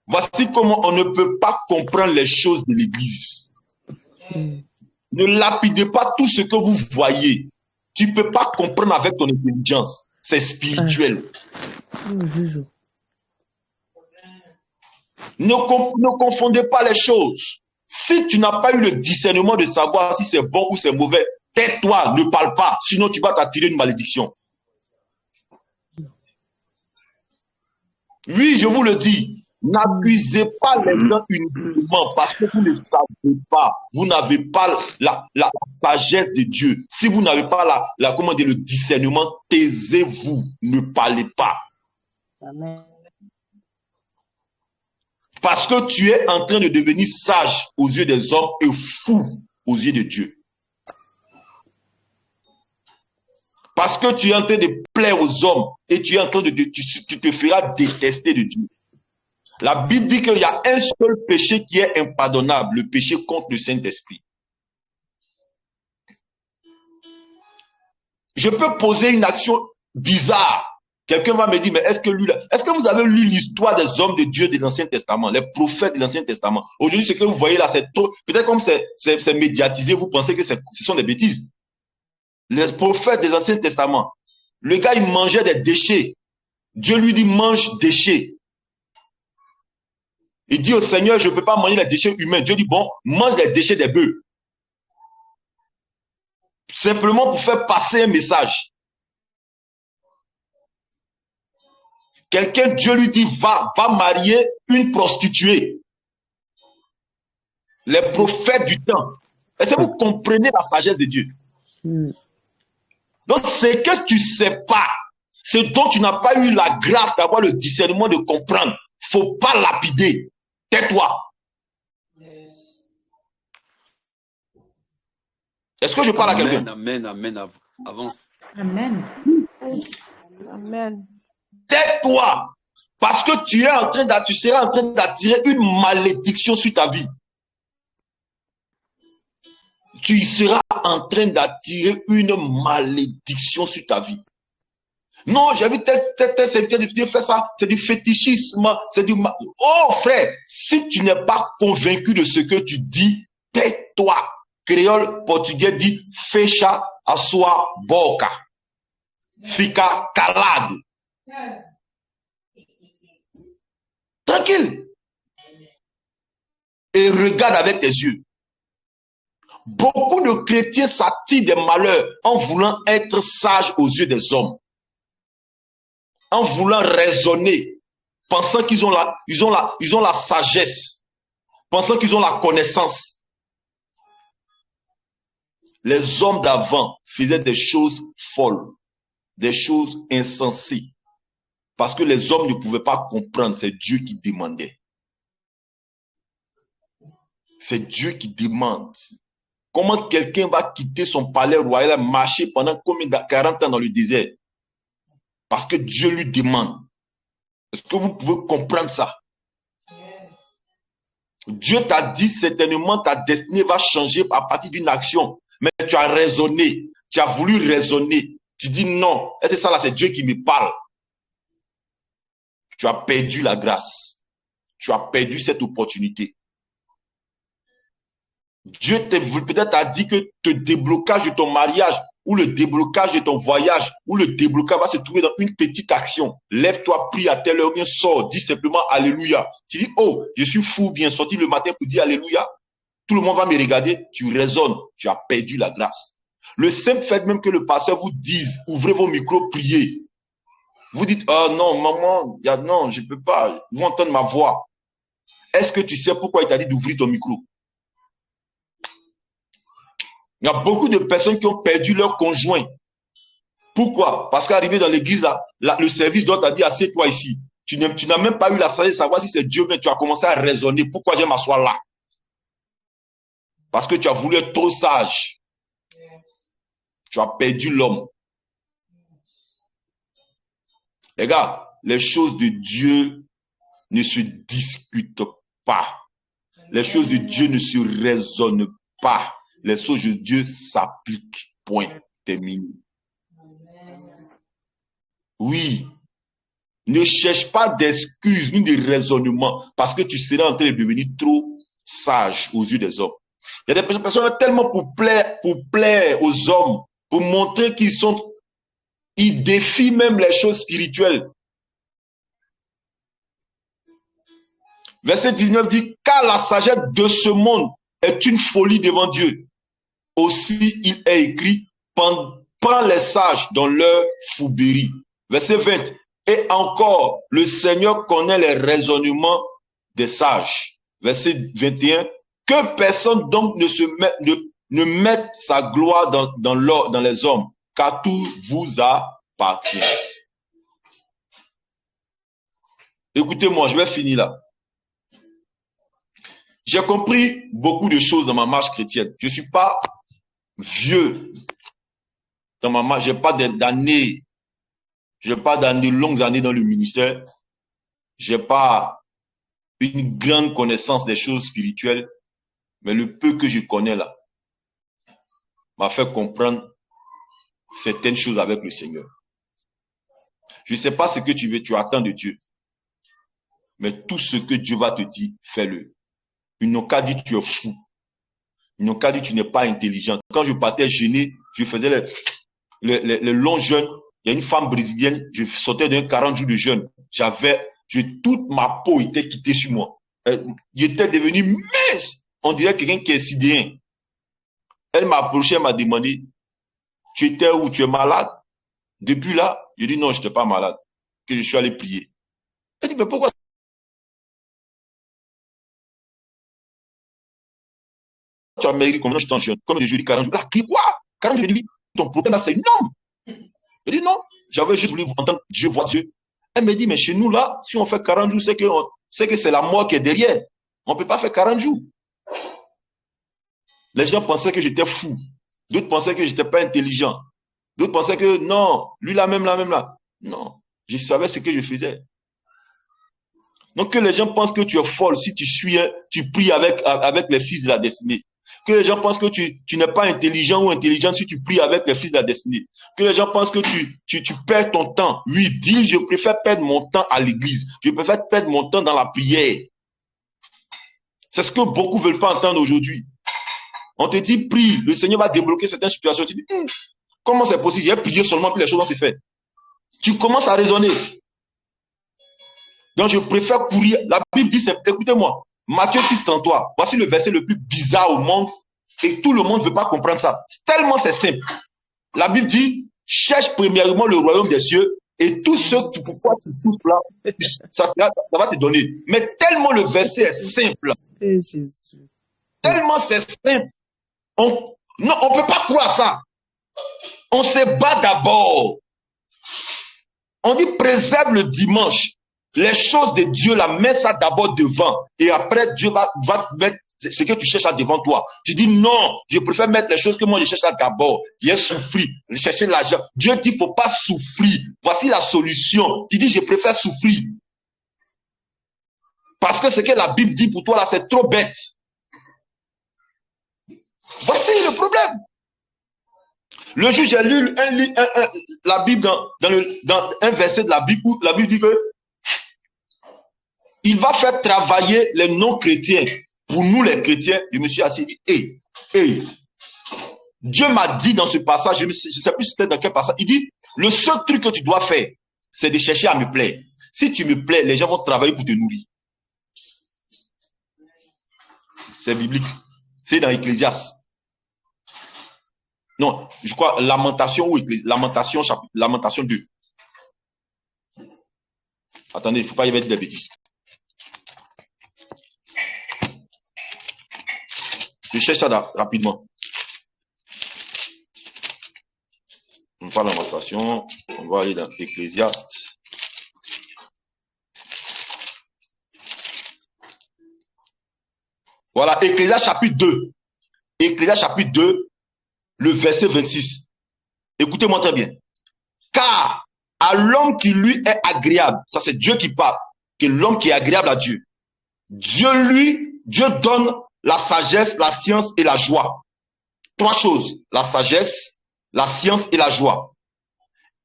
Voici comment on ne peut pas comprendre les choses de l'Église. Ne lapidez pas tout ce que vous voyez. Tu ne peux pas comprendre avec ton intelligence. C'est spirituel. Ne confondez pas les choses. Si tu n'as pas eu le discernement de savoir si c'est bon ou c'est mauvais, tais-toi, ne parle pas, sinon tu vas t'attirer une malédiction. Oui, je vous le dis, n'accusez pas les gens uniquement parce que vous ne savez pas, vous n'avez pas la sagesse de Dieu. Si vous n'avez pas comment dire, le discernement, taisez-vous, ne parlez pas. Amen. Parce que tu es en train de devenir sage aux yeux des hommes et fou aux yeux de Dieu. Parce que tu es en train de plaire aux hommes et tu es en train de tu te feras détester de Dieu. La Bible dit qu'il y a un seul péché qui est impardonnable, le péché contre le Saint-Esprit. Je peux poser une action bizarre. Quelqu'un va me dire, mais est-ce que vous avez lu l'histoire des hommes de Dieu de l'Ancien Testament, les prophètes de l'Ancien Testament? Aujourd'hui, ce que vous voyez là, c'est peut-être comme c'est médiatisé, vous pensez que ce sont des bêtises. Les prophètes des Anciens Testaments, le gars, il mangeait des déchets. Dieu lui dit, mange déchets. Il dit au Seigneur, je ne peux pas manger les déchets humains. Dieu dit, bon, mange les déchets des bœufs. Simplement pour faire passer un message. Quelqu'un, Dieu lui dit, va marier une prostituée. Les prophètes du temps. Est-ce que vous comprenez la sagesse de Dieu? Donc, ce que tu ne sais pas, ce dont tu n'as pas eu la grâce d'avoir le discernement de comprendre, il ne faut pas lapider. Tais-toi. Est-ce que je parle à quelqu'un? Amen, amen, avance. Amen. Amen. Tais-toi. Parce que tu seras en train d'attirer une malédiction sur ta vie. Tu seras en train d'attirer une malédiction sur ta vie. Non, j'ai vu tel serviteur de Dieu faire ça, c'est du fétichisme, c'est du... Oh frère, si tu n'es pas convaincu de ce que tu dis, tais-toi. Créole portugais dit fecha a sua boca. Fica calado. Tranquille. Et regarde avec tes yeux. Beaucoup de chrétiens s'attirent des malheurs en voulant être sages aux yeux des hommes. En voulant raisonner. pensant qu'ils ont la sagesse, pensant qu'ils ont la connaissance. Les hommes d'avant faisaient des choses folles, des choses insensées, parce que les hommes ne pouvaient pas comprendre, c'est Dieu qui demandait. C'est Dieu qui demande. Comment quelqu'un va quitter son palais royal, marcher pendant combien de 40 ans dans le désert? Parce que Dieu lui demande. Est-ce que vous pouvez comprendre ça? Dieu t'a dit certainement ta destinée va changer à partir d'une action. Mais tu as raisonné, tu as voulu raisonner. Tu dis non, et c'est ça là, c'est Dieu qui me parle. Tu as perdu la grâce. Tu as perdu cette opportunité. Dieu peut-être a dit que le déblocage de ton mariage ou le déblocage de ton voyage ou le déblocage va se trouver dans une petite action. Lève-toi, prie à telle heure, viens, sors, dis simplement Alléluia. Tu dis, oh, je suis fou, bien sorti le matin pour dire Alléluia. Tout le monde va me regarder, tu raisonnes, tu as perdu la grâce. Le simple fait même que le pasteur vous dise, ouvrez vos micros, priez. Vous dites, oh non, maman, non, je ne peux pas, vous entendez ma voix. Est-ce que tu sais pourquoi il t'a dit d'ouvrir ton micro? Il y a beaucoup de personnes qui ont perdu leur conjoint. Pourquoi? Parce qu'arrivé dans l'église, le service doit t'a dit, assieds-toi ici. Tu n'as même pas eu la sagesse de savoir si c'est Dieu, mais tu as commencé à raisonner. Pourquoi je vais m'asseoir là? Parce que tu as voulu être trop sage. Tu as perdu l'homme. Les gars, les choses de Dieu ne se discutent pas. Les choses de Dieu ne se raisonnent pas. Les choses de Dieu s'appliquent. Point. Terminé. Oui. Ne cherche pas d'excuses ni de raisonnement parce que tu seras en train de devenir trop sage aux yeux des hommes. Il y a des personnes tellement pour plaire aux hommes, pour montrer ils défient même les choses spirituelles. Verset 19 dit, car la sagesse de ce monde est une folie devant Dieu. Aussi, il est écrit, prends les sages dans leur fourberie. Verset 20, et encore, le Seigneur connaît les raisonnements des sages. Verset 21, que personne donc ne mette sa gloire dans les hommes, car tout vous appartient. Écoutez-moi, je vais finir là. J'ai compris beaucoup de choses dans ma marche chrétienne. Je ne suis pas vieux dans ma marche. Je n'ai pas d'années. Je n'ai pas d'années, longues années dans le ministère. Je n'ai pas une grande connaissance des choses spirituelles. Mais le peu que je connais là m'a fait comprendre certaines choses avec le Seigneur. Je ne sais pas ce que tu veux, tu attends de Dieu. Mais tout ce que Dieu va te dire, fais-le. Ils n'ont qu'à dire tu es fou. Ils n'ont qu'à dire tu n'es pas intelligent. Quand je partais jeûner, je faisais les longs jeûnes. Il y a une femme brésilienne, je sortais d'un 40 jours de jeûne. Toute ma peau était quittée sur moi. J'étais devenu mince. On dirait quelqu'un qui est sidéen. Elle m'a approché, elle m'a demandé, tu étais où? Tu es malade? Depuis là, je dis non, je n'étais pas malade. Que je suis allé prier. Elle dit, mais pourquoi? Tu as maigri comme je suis en jeûne. Comme je dis 40 jours. Là, quoi? 40 jours, je dis, ton problème là, c'est énorme. Je dis non, j'avais juste voulu entendre Dieu voir Dieu. Elle me dit, mais chez nous là, si on fait 40 jours, c'est que c'est la mort qui est derrière. On ne peut pas faire 40 jours. Les gens pensaient que j'étais fou. D'autres pensaient que je n'étais pas intelligent. D'autres pensaient que non, lui là même là. Non, je savais ce que je faisais. Donc que les gens pensent que tu es folle si tu pries avec les fils de la destinée. Que les gens pensent que tu n'es pas intelligent ou intelligente si tu pries avec les fils de la destinée. Que les gens pensent que tu perds ton temps. Oui, dis, je préfère perdre mon temps à l'église. Je préfère perdre mon temps dans la prière. C'est ce que beaucoup ne veulent pas entendre aujourd'hui. On te dit, prie, le Seigneur va débloquer certaines situations. Tu dis, comment c'est possible? J'ai prié seulement, puis les choses vont se faire. Tu commences à raisonner. Donc, je préfère courir. La Bible dit, écoutez-moi, Matthieu 6,33, voici le verset le plus bizarre au monde et tout le monde ne veut pas comprendre ça. Tellement c'est simple. La Bible dit, cherche premièrement le royaume des cieux Et tout ce pourquoi tu souffres là, ça va te donner. Mais tellement le verset est simple, Et Jésus. tellement c'est simple, on ne peut pas croire ça. On se bat d'abord. On dit préserve le dimanche. Les choses de Dieu, là, mets ça d'abord devant. Et après, Dieu va mettre ce que tu cherches là devant toi. Tu dis non, je préfère mettre les choses que moi je cherche là d'abord. J'ai souffert, chercher l'argent. Dieu dit, il ne faut pas souffrir. Voici la solution. Tu dis, je préfère souffrir. Parce que ce que la Bible dit pour toi là, c'est trop bête. Voici le problème. Le jour, j'ai lu la Bible dans un verset de la Bible où la Bible dit que il va faire travailler les non-chrétiens. Pour nous, les chrétiens, je me suis assis et dit, Dieu m'a dit dans ce passage, je ne sais plus c'était dans quel passage, il dit, le seul truc que tu dois faire, c'est de chercher à me plaire. Si tu me plais, les gens vont travailler pour te nourrir. C'est biblique. C'est dans Ecclésiaste. Non, je crois Lamentation ou Lamentation 2. Attendez, il ne faut pas y mettre des bêtises. Je cherche ça rapidement. On parle de Lamentation, on va aller dans Ecclésiaste. Voilà, Ecclésiaste chapitre 2. Ecclésiaste chapitre 2, le verset 26. Écoutez-moi très bien. Car à l'homme qui lui est agréable, ça c'est Dieu qui parle, que l'homme qui est agréable à Dieu, Dieu donne la sagesse, la science et la joie. Trois choses, la sagesse, la science et la joie.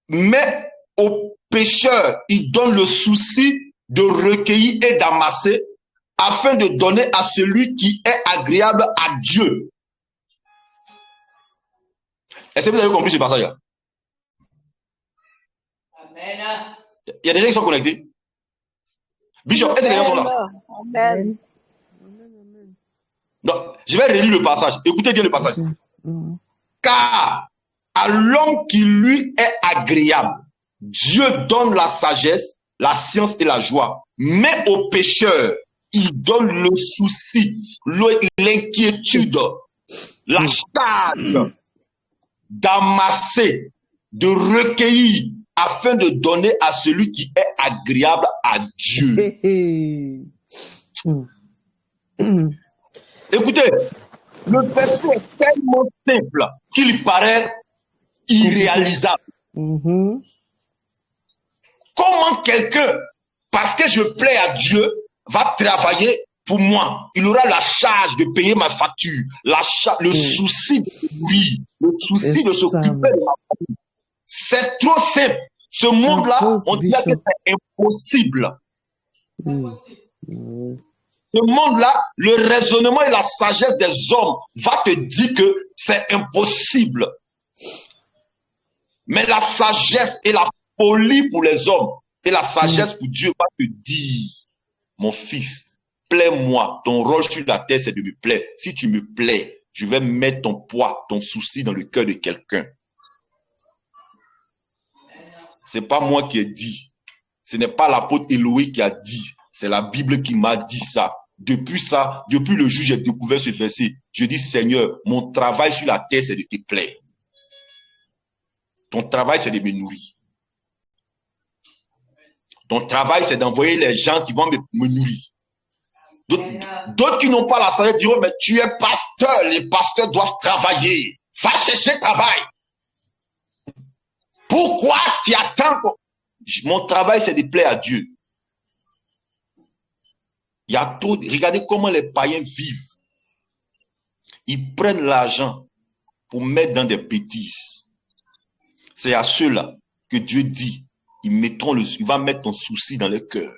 Mais au pécheur, il donne le souci de recueillir et d'amasser afin de donner à celui qui est agréable à Dieu. Est-ce que vous avez compris ce passage-là? Amen. Il y a des gens qui sont connectés. Bishop, est-ce que les gens sont là? Amen. Donc, je vais relire le passage. Écoutez bien le passage. Car à l'homme qui lui est agréable, Dieu donne la sagesse, la science et la joie. Mais au pécheur, il donne le souci, l'inquiétude, la charge d'amasser, de recueillir, afin de donner à celui qui est agréable à Dieu. Écoutez, le verset est tellement simple qu'il paraît irréalisable. Comment quelqu'un, parce que je plais à Dieu, va travailler pour moi? Il aura la charge de payer ma facture, le souci de nourrir, le souci de s'occuper de ma famille. C'est trop simple. Ce monde-là, on dirait que c'est impossible. Ce monde-là, le raisonnement et la sagesse des hommes va te dire que c'est impossible. Mais la sagesse et la folie pour les hommes et la sagesse pour Dieu va te dire, mon fils, plais-moi. Ton rôle sur la terre, c'est de me plaire. Si tu me plais, je vais mettre ton poids, ton souci dans le cœur de quelqu'un. Ce n'est pas moi qui ai dit. Ce n'est pas l'apôtre Éloï qui a dit. C'est la Bible qui m'a dit ça. Depuis le jour où j'ai découvert ce verset, je dis, Seigneur, mon travail sur la terre, c'est de te plaire. Ton travail, c'est de me nourrir. Ton travail, c'est d'envoyer les gens qui vont me nourrir. D'autres qui n'ont pas la sagesse diront, mais tu es pasteur, les pasteurs doivent travailler. Va chercher travail. Pourquoi tu attends? Mon travail, c'est de plaire à Dieu. Il y a trop. Regardez comment les païens vivent. Ils prennent l'argent pour mettre dans des bêtises. C'est à ceux-là que Dieu dit, il va mettre ton souci dans leur cœur.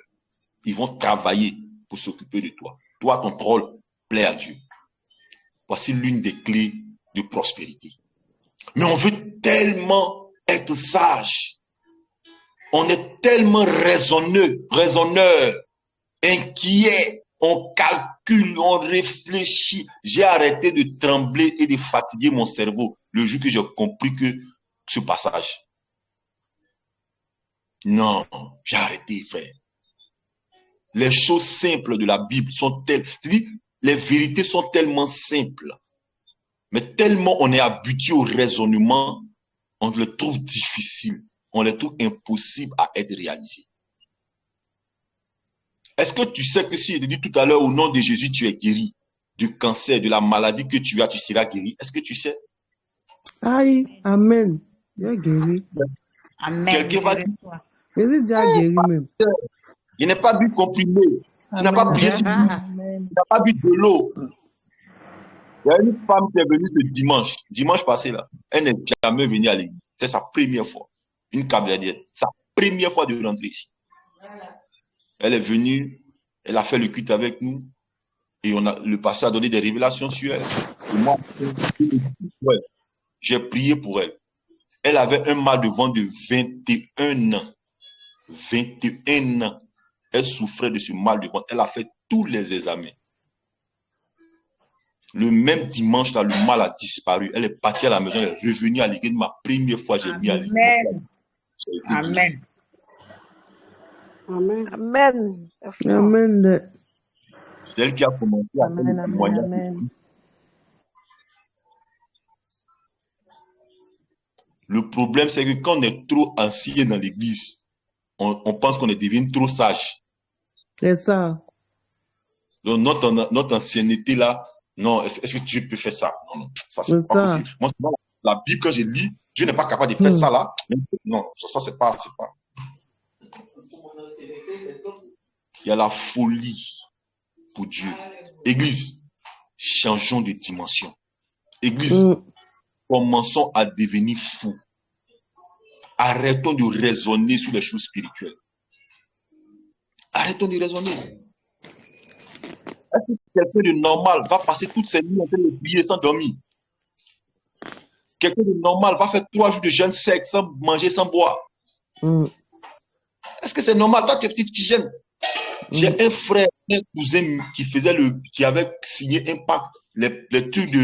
Ils vont travailler pour s'occuper de toi. Toi, ton rôle, plaît à Dieu. Voici l'une des clés de prospérité. Mais on veut tellement être sage. On est tellement raisonneur, inquiet, on calcule, on réfléchit. J'ai arrêté de trembler et de fatiguer mon cerveau le jour que j'ai compris que ce passage. Non, j'ai arrêté, frère. Les choses simples de la Bible sont telles, c'est-à-dire, les vérités sont tellement simples, mais tellement on est habitué au raisonnement, on les trouve difficiles, on les trouve impossibles à être réalisés. Est-ce que tu sais que si je te dis tout à l'heure, au nom de Jésus, tu es guéri du cancer, de la maladie que tu as, tu seras guéri? Est-ce que tu sais? Aïe, amen. Il a guéri. Amen. Quelqu'un va dire, Jésus dit a guéri même. je n'ai pas bu comprimé, tu n'as pas bien bu, tu n'as pas bu de l'eau. Il y a une femme qui est venue ce dimanche passé là. Elle n'est jamais venue à l'église. C'est sa première fois. Une Capverdienne. Sa première fois de rentrer ici. Elle est venue, elle a fait le culte avec nous et le pasteur a donné des révélations sur elle. Et moi, j'ai prié pour elle. Elle avait un mal de ventre de 21 ans. 21 ans. Elle souffrait de ce mal de ventre. Elle a fait tous les examens. Le même dimanche, là, le mal a disparu. Elle est partie à la maison, elle est revenue à l'église. Ma première fois, j'ai mis à l'église. Amen. Amen. Amen. Amen. C'est elle qui a commencé à faire le témoignage. Le problème, c'est que quand on est trop ancien dans l'église, on pense qu'on est devenu trop sage. C'est ça. Donc, notre ancienneté là, non, est-ce que Dieu peut faire ça? Non, ça c'est pas possible. Moi, la Bible, quand je lis, Dieu n'est pas capable de faire ça là. Non, ça c'est pas. Il y a la folie pour Dieu. Église, changeons de dimension. Église, commençons à devenir fous. Arrêtons de raisonner sur les choses spirituelles. Arrêtons de raisonner. Est-ce que quelqu'un de normal va passer toute sa nuit en train de prier sans dormir? Quelqu'un de normal va faire 3 jours de jeûne sec sans manger, sans boire? Est-ce que c'est normal? Toi, tu es petit jeune. J'ai un frère, un cousin qui avait signé un pacte, les trucs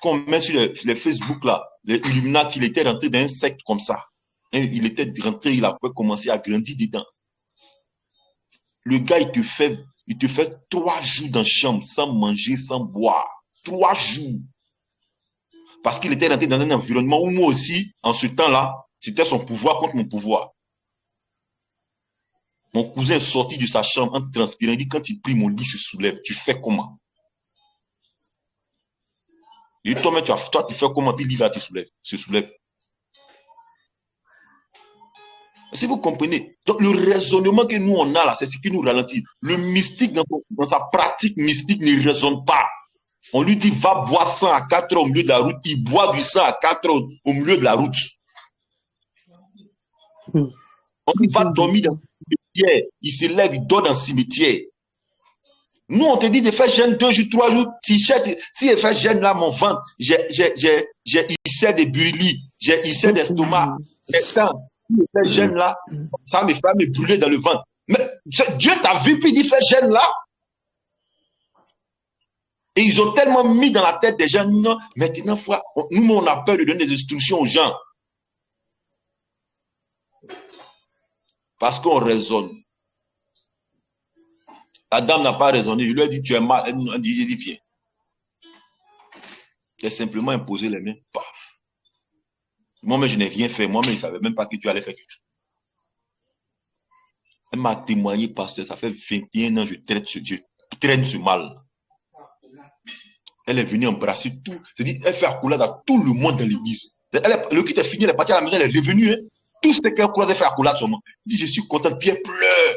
qu'on met sur les Facebook là, les Illuminati, il était rentré dans un secte comme ça. Et il était rentré, il a commencé à grandir dedans. Le gars, il te fait 3 jours dans la chambre, sans manger, sans boire. 3 jours. Parce qu'il était rentré dans un environnement où moi aussi, en ce temps-là, c'était son pouvoir contre mon pouvoir. Mon cousin est sorti de sa chambre en transpirant. Il dit, quand il prie, mon lit se soulève. Tu fais comment? Il dit, toi, tu fais comment? Puis l'île là se soulève. Si vous comprenez, donc le raisonnement que nous on a là, c'est ce qui nous ralentit. Le mystique dans sa pratique mystique ne raisonne pas. On lui dit va boire sang à 4 heures au milieu de la route, il boit du sang à 4 heures au milieu de la route. On dit va dormir dans le cimetière, il se lève, il dort dans le cimetière. Nous on te dit de faire jeûne 2 jours, 3 jours, si je fais jeûne là, mon ventre, j'ai ulcère des burilis, j'ai ulcère d'estomac, fait jeûne là, ça me fait me brûler dans le ventre. Mais Dieu t'a vu puis il dit fais jeûne là. Et ils ont tellement mis dans la tête des gens, non, maintenant, nous on a peur de donner des instructions aux gens. Parce qu'on raisonne. La dame n'a pas raisonné, je lui ai dit tu es mal, elle dit viens. J'ai simplement imposé les mains, paf. Moi-même, je n'ai rien fait. Moi-même, je ne savais même pas que tu allais faire quelque chose. Elle m'a témoigné, pasteur, ça fait 21 ans que je traîne ce mal. Elle est venue embrasser tout. C'est-à-dire, elle fait accolade à tout le monde dans l'église. Le culte est fini, elle est partie à la maison, elle est revenue. Hein. Tout ce qu'elle croise, elle fait accolade sur moi. Elle dit, je suis contente, puis elle pleure.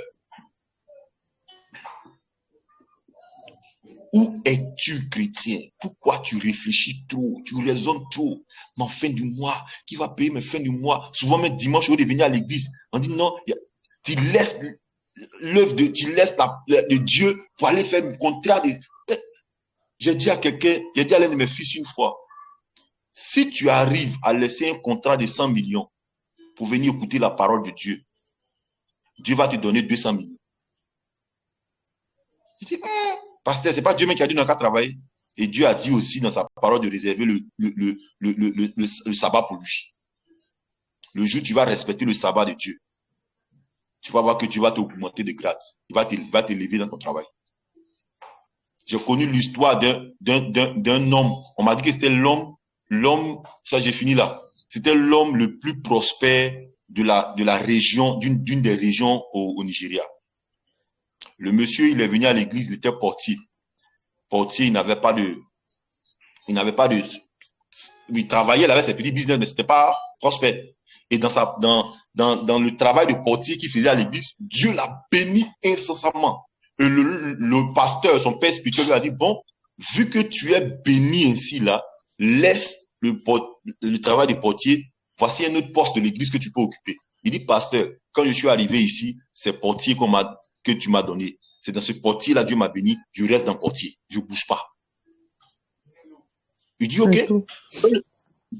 Où es-tu, chrétien? Pourquoi tu réfléchis trop? Tu raisonnes trop. Ma fin du mois, qui va payer mes fins du mois? Souvent, même dimanche, au lieu de venir à l'église, on dit non, tu laisses l'œuvre de Dieu pour aller faire un contrat. J'ai dit à quelqu'un, j'ai dit à l'un de mes fils une fois, si tu arrives à laisser un contrat de 100 millions pour venir écouter la parole de Dieu, Dieu va te donner 200 millions. Je dis, pasteur, c'est pas Dieu même qui a dit qu'on n'a qu'à travailler. Et Dieu a dit aussi dans sa parole de réserver le sabbat pour lui. Le jour où tu vas respecter le sabbat de Dieu. tu vas voir que tu vas t'augmenter de grade. Il va t'élever dans ton travail. J'ai connu l'histoire d'un homme. On m'a dit que c'était l'homme, ça j'ai fini là. C'était l'homme le plus prospère de la région, d'une des régions au Nigeria. Le monsieur, il est venu à l'église, il était portier. Portier, il travaillait, il avait ses petits business, mais c'était pas prospère. Et dans le travail de portier qu'il faisait à l'église, Dieu l'a béni incessamment. Et le pasteur, son père spirituel, lui a dit, bon, vu que tu es béni ainsi là, laisse le travail de portier, voici un autre poste de l'église que tu peux occuper. Il dit, pasteur, quand je suis arrivé ici, c'est portier que tu m'as donné. C'est dans ce portier-là, Dieu m'a béni, je reste dans le portier, je ne bouge pas. Il dit, ok.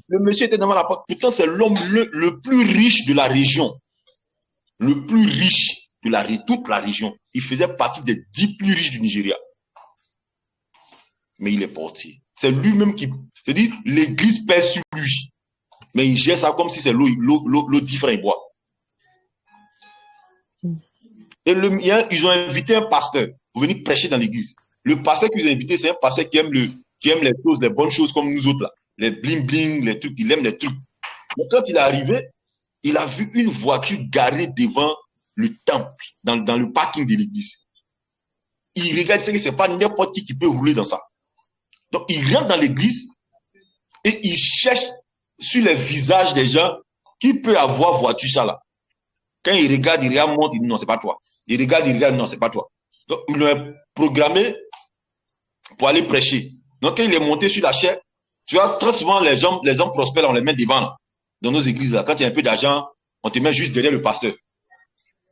Le monsieur était devant la porte. Pourtant, c'est l'homme le plus riche de la région. Le plus riche de toute la région. Il faisait partie des 10 plus riches du Nigeria. Mais il est portier. C'est lui-même qui... C'est-à-dire, l'église pèse sur lui. Mais il gère ça comme si c'est l'eau 10 francs, il boit. Et ils ont invité un pasteur pour venir prêcher dans l'église. Le pasteur qu'ils ont invité, c'est un pasteur qui aime les choses, les bonnes choses comme nous autres là. Les bling-bling, les trucs, il aime les trucs. Mais quand il est arrivé, il a vu une voiture garée devant le temple, dans le parking de l'église. Il regarde, c'est que c'est pas n'importe qui peut rouler dans ça. Donc, il rentre dans l'église et il cherche sur les visages des gens qui peut avoir voiture ça là. Quand il regarde, monte, il dit non, c'est pas toi. Il regarde, non, c'est pas toi. Donc, il l'a programmé pour aller prêcher. Donc, quand il est monté sur la chaire, tu vois, très souvent, les hommes prospères, on les met devant dans nos églises. Là. Quand il y a un peu d'argent, on te met juste derrière le pasteur.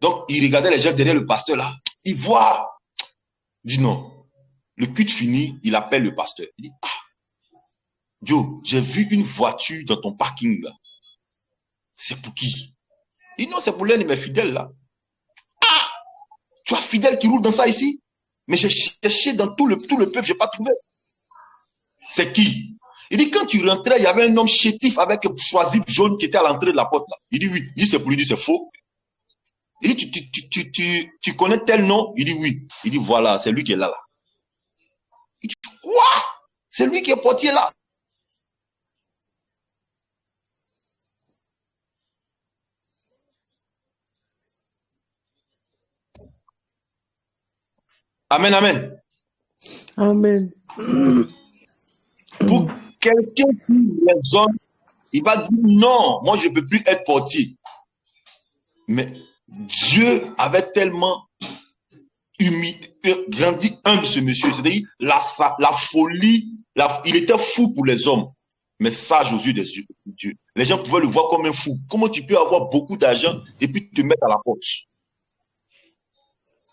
Donc, il regardait les gens derrière le pasteur là. Il voit. Il dit non. Le culte fini, il appelle le pasteur. Il dit, Joe, j'ai vu une voiture dans ton parking là. C'est pour qui? Il dit non, c'est pour l'un de mes fidèles là. Tu as fidèle qui roule dans ça ici? Mais j'ai cherché dans tout le peuple, je n'ai pas trouvé. C'est qui? Il dit, quand tu rentrais, il y avait un homme chétif avec un choisi jaune qui était à l'entrée de la porte là. Il dit oui. Il dit c'est pour lui, il dit c'est faux. Il dit, tu connais tel nom? Il dit oui. Il dit voilà, c'est lui qui est là. Il dit quoi? C'est lui qui est portier là. Amen, amen. Amen. Pour quelqu'un qui raisonne, il va dire non, moi je ne peux plus être portier. Mais Dieu avait tellement grandi humble ce monsieur. C'est-à-dire la folie, il était fou pour les hommes, mais sage aux yeux de Dieu. Les gens pouvaient le voir comme un fou. Comment tu peux avoir beaucoup d'argent et puis te mettre à la porte?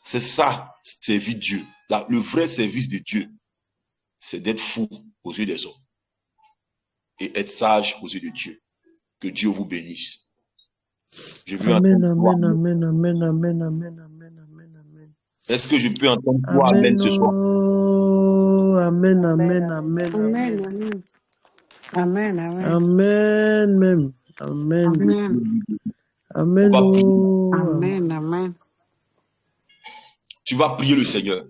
C'est ça, servir Dieu. Le vrai service de Dieu, c'est d'être fou aux yeux des hommes et être sage aux yeux de Dieu. Que Dieu vous bénisse. Amen, amen, amen, amen, amen, amen, amen, amen. Est-ce que je peux entendre toi amen ce soir? Amen, amen, amen, Amen. Amen. Amen. Amen, même. Amen. Amen. Amen. Amen. Tu vas prier le Seigneur.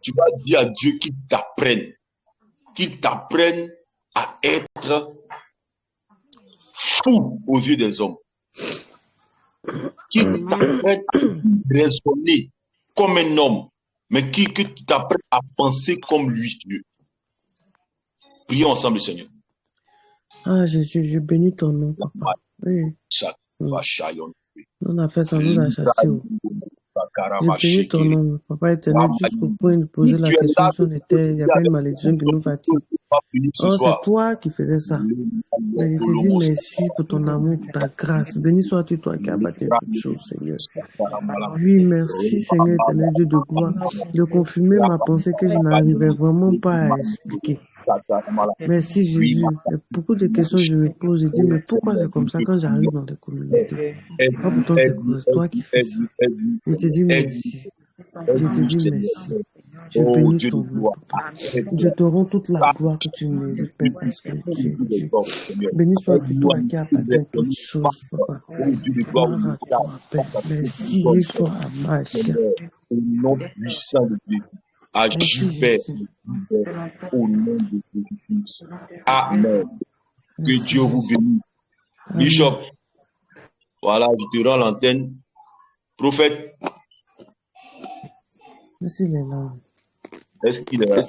Tu vas dire à Dieu qu'il t'apprenne à être fou aux yeux des hommes. Qu'il t'apprenne à raisonner comme un homme, mais qu'il t'apprenne à penser comme lui, Dieu. Prions ensemble le Seigneur. Jésus, je bénis ton nom, papa. Oui. On a fait ça, nous a chassé. Je bénis ton nom, papa éternel, jusqu'au point de poser la question si on était, il y avait une malédiction qui nous fatigue. Oh, c'est toi qui faisais ça. Mais je te dis merci pour ton amour, pour ta grâce. Béni sois-tu, toi qui as bâti toutes choses, Seigneur. Oui, merci, Seigneur éternel, Dieu de gloire, de confirmer ma pensée que je n'arrivais vraiment pas à expliquer. Merci, Jésus. Il y a beaucoup de questions que je me pose. Je dis, mais pourquoi c'est comme ça quand j'arrive dans des communautés? Pas pourtant, c'est toi qui fais ça. Je te dis merci. Je te dis merci. Je bénis ton nom, papa. Je te rends toute la gloire que tu mérites, Père, parce que tu es Dieu. Béni soit-tu toi qui appartient toutes choses, papa. Gloire à toi, Père. Merci, Yeshua Amashia. Au nom puissant de Dieu. Agis, Père, au nom de Jésus-Christ. Amen. Que Dieu vous bénisse. Bishop, voilà, je te rends l'antenne. Prophète. Merci, il est là. Est-ce qu'il est là? Je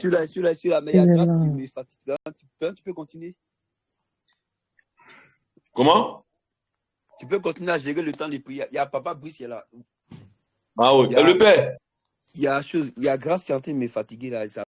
suis là, mais il y a grâce qui me fatigue. Tu peux continuer? Comment? Tu peux continuer à gérer le temps des prières. Il y a Papa Brice qui est là. Ah oui, le Père. Il y a grâce qui est en train de me fatiguer là.